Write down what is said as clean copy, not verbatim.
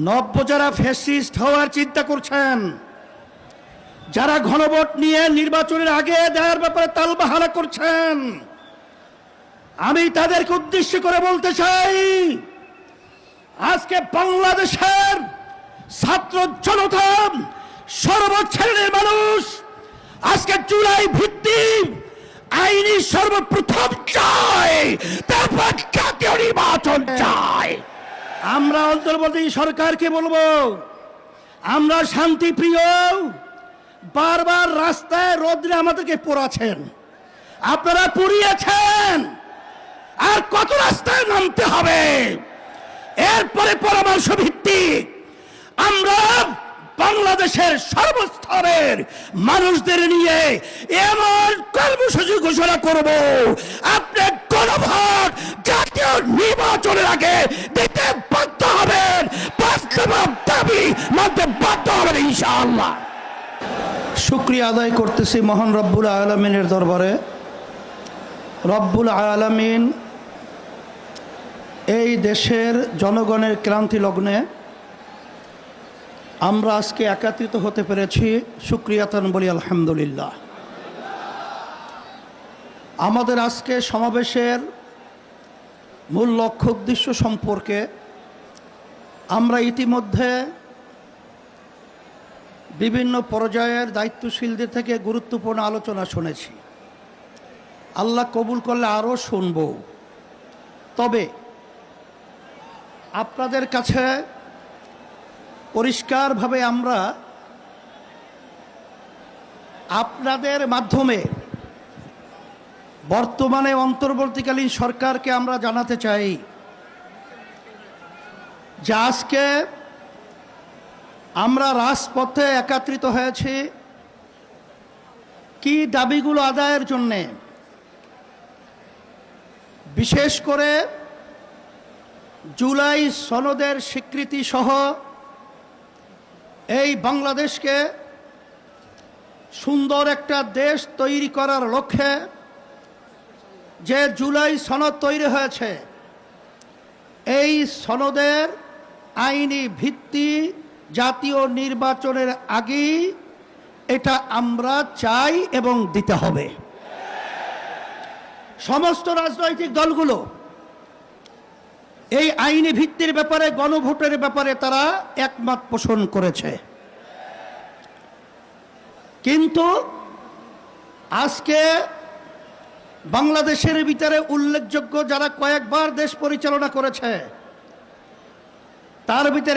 নব্য যারা ফ্যাসিস্ট হওয়ার চিন্তা করছেন, যারা ঘনভোট নিয়ে নির্বাচনের আগে দেওয়ার ব্যাপারে তালবাহানা করছেন, আমি তাদেরকে উদ্দেশ্য করে বলতে চাই, আজকে বাংলাদেশের ছাত্র জনতা, সর্বশ্রেণীর মানুষ আজকে জুলাই ভিত্তিক আইনি সর্বপ্রথম চায়, তারপর জাতীয় নির্বাচন চায়। আমরা অন্তর্বর্তী সরকারকে বলবো, আমরা শান্তিপ্রিয়, বারবার রাস্তায় রোদ্রে আমাদেরকে পোড়াচ্ছেন, আপনারা পুড়িয়েছেন, আর কত রাস্তায় নামতে হবে? এরপরে পরামর্শ ভিত্তিক আমরা বাংলাদেশের সর্বস্তরের মানুষদের নিয়ে এমন কর্মসূচি ঘোষণা করব, আপনি গণভোট জাতীয় নির্বাচনের আগে দিতে বাধ্য হবেন, বাস্তব দাবি মানতে বাধ্য হবেন ইনশাআল্লাহ। শুকরিয়া আদায় করতেছি মহান রব্বুল আলামিনের দরবারে। রব্বুল আলামিন এই দেশের জনগণের ক্রান্তি লগ্নে আমরা আজকে একত্রিত হতে পেরেছি, শুকরিয়াতান বলি আলহামদুলিল্লাহ। আমাদের আজকে সমাবেশের মূল লক্ষ্য উদ্দেশ্য সম্পর্কে আমরা ইতিমধ্যে বিভিন্ন পর্যায়ের দায়িত্বশীলদের থেকে গুরুত্বপূর্ণ আলোচনা শুনেছি। আল্লাহ কবুল করলে আরও শুনব। তবে আপনাদের কাছে পরিষ্কারভাবে আমরা আপনাদের মাধ্যমে বর্তমানে অন্তর্বর্তীকালীন সরকারকে আমরা জানাতে চাই যে আজকে আমরা রাজপথে একত্রিত হয়েছি কি দাবিগুলো আদায়ের জন্যে, বিশেষ করে জুলাই সনদের স্বীকৃতি সহ এই বাংলাদেশকে সুন্দর একটা দেশ তৈরি করার লক্ষ্যে যে জুলাই সনদ তৈরি হয়েছে, এই সনদের আইনি ভিত্তি জাতীয় নির্বাচনের আগেই এটা আমরা চাই এবং দিতে হবে। সমস্ত রাজনৈতিক দলগুলো এই আইনি ভিত্তির ব্যাপারে, গণভোটের ব্যাপারে তারা একমত পোষণ করেছে। কিন্তু আজকে বাংলাদেশের ভিতরে উল্লেখযোগ্য যারা কয়েকবার দেশ পরিচালনা করেছে, তার ভিতরে